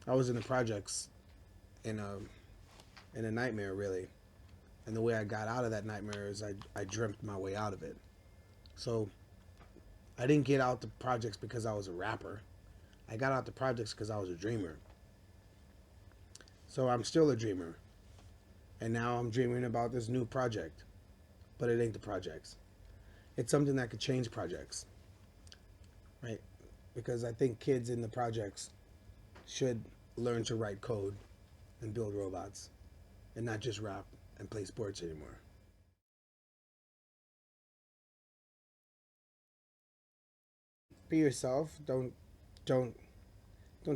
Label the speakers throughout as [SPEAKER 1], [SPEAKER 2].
[SPEAKER 1] I was in the projects in a nightmare, really. And the way I got out of that nightmare is I dreamt my way out of it. So I didn't get out the projects because I was a rapper. I got out the projects because I was a dreamer. So I'm still a dreamer. And now I'm dreaming about this new project. But it ain't the projects. It's something that could change projects, right? Because I think kids in the projects should learn to write code and build robots and not just rap and play sports anymore. Be yourself. Don't don't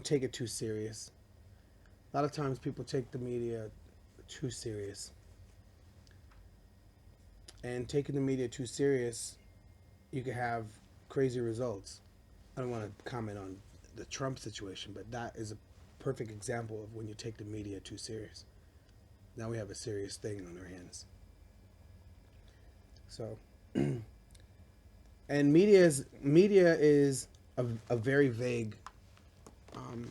[SPEAKER 1] take it too serious. A lot of times people take the media too serious. And taking the media too serious, you can have crazy results. I don't want to comment on the Trump situation, but that is a perfect example of when you take the media too serious. Now we have a serious thing on our hands. So, and media is a very vague. Um,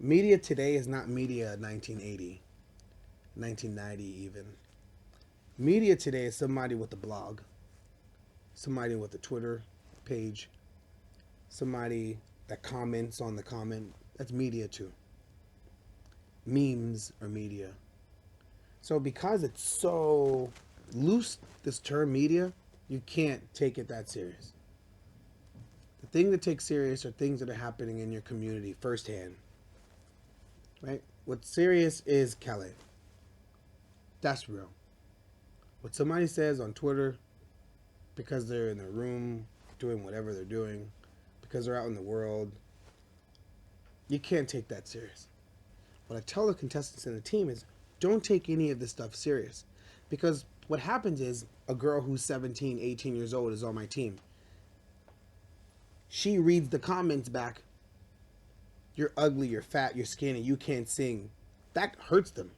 [SPEAKER 1] Media today is not media 1980, 1990 even. Media today is somebody with a blog, somebody with a Twitter page, somebody that comments on the comment. That's media too. Memes are media. So because it's so loose, this term media, you can't take it that serious. The thing to take serious are things that are happening in your community firsthand, right? What's serious is Kelly. That's real. What somebody says on Twitter because they're in their room doing whatever they're doing, because they're out in the world, you can't take that serious. What I tell the contestants in the team is don't take any of this stuff serious. Because what happens is a girl who's 17, 18 years old is on my team. She reads the comments back. You're ugly, you're fat, you're skinny, you can't sing. That hurts them.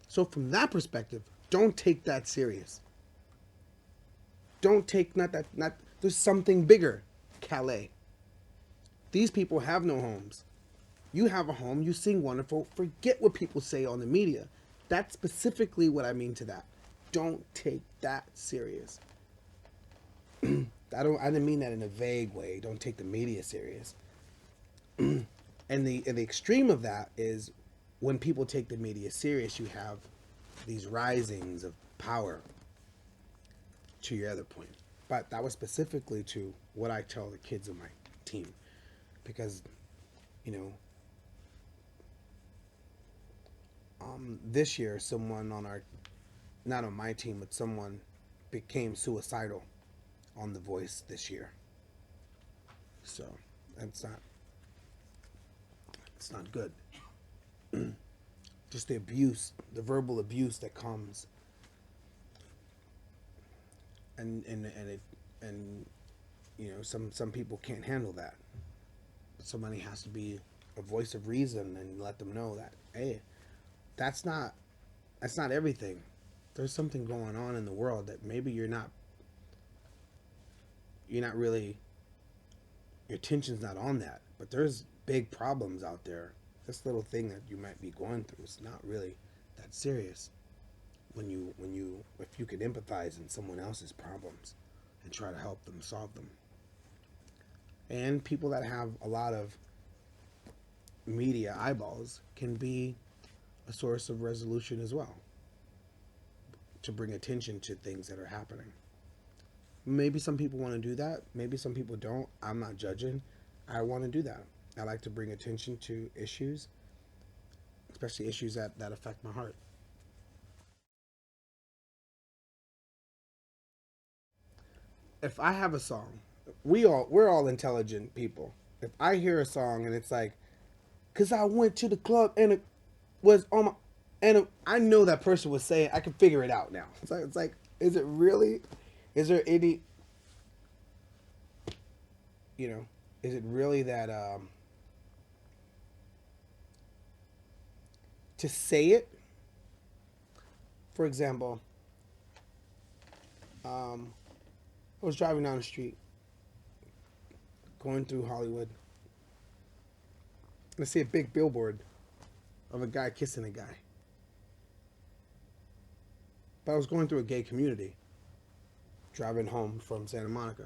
[SPEAKER 1] So from that perspective, don't take that serious. Don't take not that not there's something bigger. Calais. These people have no homes. You have a home, you sing wonderful. Forget what people say on the media. That's specifically what I mean to that. Don't take that serious. I didn't mean that in a vague way. Don't take the media serious. And the extreme of that is when people take the media serious, you have these risings of power to your other point. But that was specifically to what I tell the kids on my team. Because, you know, this year, someone on our, not on my team, but someone became suicidal on The Voice this year. So that's not, it's not good. Just the abuse, the verbal abuse that comes, and it and you know some people can't handle that. Somebody has to be a voice of reason and let them know that hey, that's not that's not everything. There's something going on in the world that maybe you're not really your attention's not on that, but there's big problems out there. This little thing that you might be going through is not really that serious when you if you could empathize in someone else's problems and try to help them solve them. And people that have a lot of media eyeballs can be a source of resolution as well to bring attention to things that are happening. Maybe some people want to do that, maybe some people don't. I'm not judging. I want to do that. I like to bring attention to issues, especially issues that affect my heart. If I have a song, we're all intelligent people. If I hear a song and it's like, cause I went to the club and it was on my, I know that person was saying, I can figure it out now. It's like, is it really? Is there any, you know, is it really that to say it? For example, I was driving down the street, going through Hollywood, I see a big billboard of a guy kissing a guy. But I was going through a gay community, driving home from Santa Monica.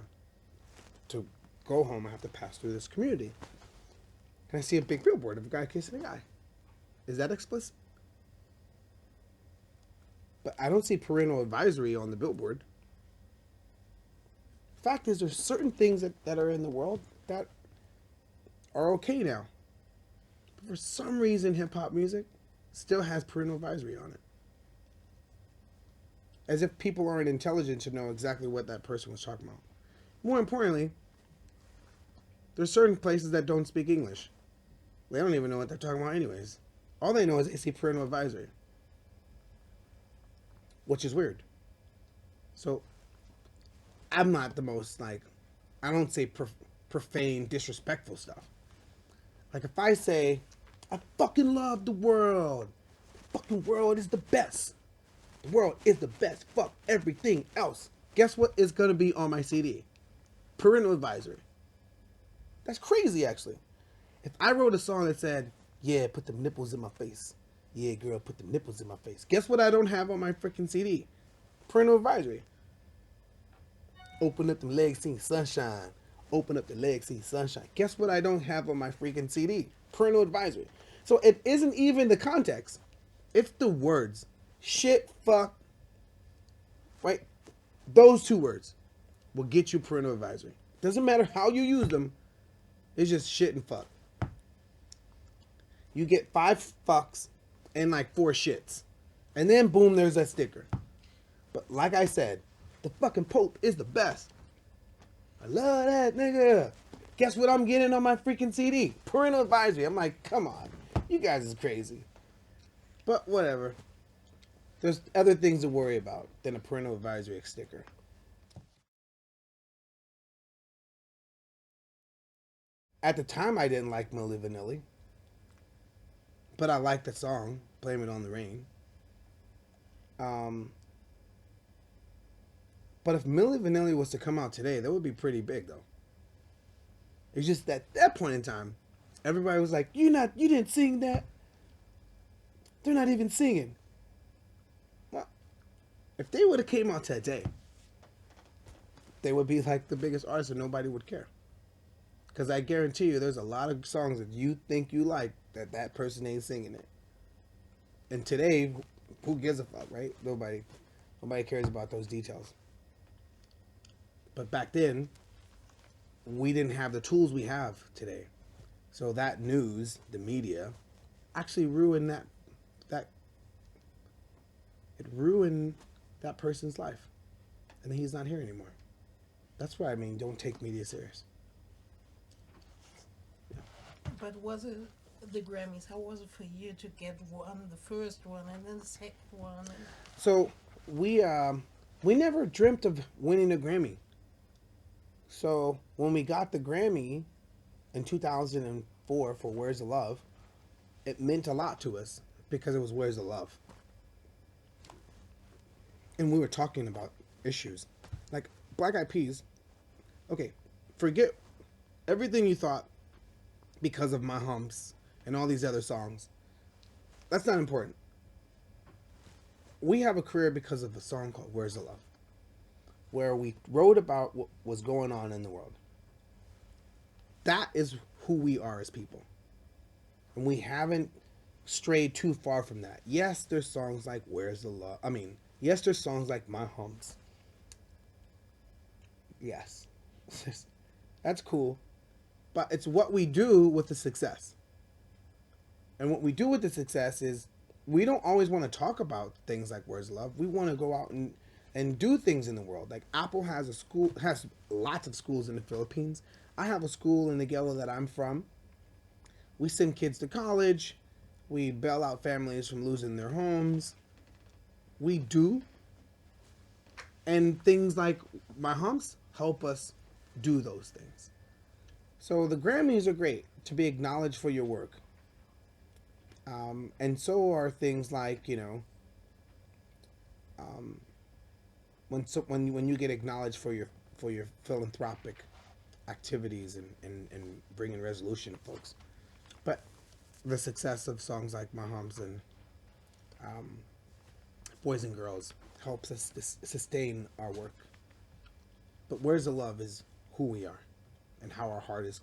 [SPEAKER 1] To go home, I have to pass through this community. And I see a big billboard of a guy kissing a guy. Is that explicit? But I don't see parental advisory on the billboard. Fact is, there's certain things that are in the world that are okay now. But for some reason, hip hop music still has parental advisory on it. As if people aren't intelligent to know exactly what that person was talking about. More importantly, there's certain places that don't speak English. They don't even know what they're talking about anyways. All they know is they see parental advisory. Which is weird. So, I'm not the most, like, I don't say profane, disrespectful stuff. Like, if I say, I fucking love the world. The fucking world is the best. The world is the best. Fuck everything else. Guess what is going to be on my CD? Parental advisory. That's crazy, actually. If I wrote a song that said, yeah, put the nipples in my face. Yeah, girl, put the nipples in my face. Guess what I don't have on my freaking CD? Parental advisory. Open up them legs, see sunshine. Open up the legs, see sunshine. Guess what I don't have on my freaking CD? Parental advisory. So it isn't even the context. It's the words. Shit, fuck. Right? Those two words will get you parental advisory. Doesn't matter how you use them. It's just shit and fuck. You get 5 fucks and like 4 shits. And then boom, there's that sticker. But like I said, the fucking Pope is the best. I love that nigga. Guess what I'm getting on my freaking CD? Parental advisory. I'm like, come on. You guys is crazy. But whatever. There's other things to worry about than a parental advisory sticker. At the time, I didn't like Milli Vanilli. But I liked the song, Blame It on the Rain. Um, but if Milli Vanilli was to come out today, that would be pretty big, though. It's just that at that point in time, everybody was like, you didn't sing that. They're not even singing. Well, if they would have came out today, they would be like the biggest artist and nobody would care. Because I guarantee you there's a lot of songs that you think you like that person ain't singing it. And today, who gives a fuck, right? Nobody cares about those details. But back then, we didn't have the tools we have today. So that news, the media, actually ruined it ruined that person's life. And he's not here anymore. That's why I mean, don't take media serious.
[SPEAKER 2] But was it the Grammys? How was it for you to get one, the first one, and then the second one?
[SPEAKER 1] So we never dreamt of winning a Grammy. So when we got the Grammy in 2004 for Where's the Love, it meant a lot to us because it was Where's the Love. And we were talking about issues. Like Black Eyed Peas, okay, forget everything you thought because of My Humps and all these other songs. That's not important. We have a career because of a song called Where's the Love, where we wrote about what was going on in the world. That is who we are as people. And we haven't strayed too far from that. Yes, there's songs like Where's the Love? Yes, there's songs like My Humps. Yes. That's cool. But it's what we do with the success. And what we do with the success is we don't always want to talk about things like Where's Love. We want to go out and do things in the world. Like Apple has lots of schools in the Philippines. I have a school in the ghetto that I'm from. We send kids to college. We bail out families from losing their homes. We do. And things like My Humps help us do those things. So the Grammys are great to be acknowledged for your work. And so are things like, when you get acknowledged for your philanthropic activities and bringing resolution to folks. But the success of songs like My Humps and um, Boys and Girls helps us sustain our work. But where's the love is who we are and how our heart is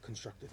[SPEAKER 1] constructed.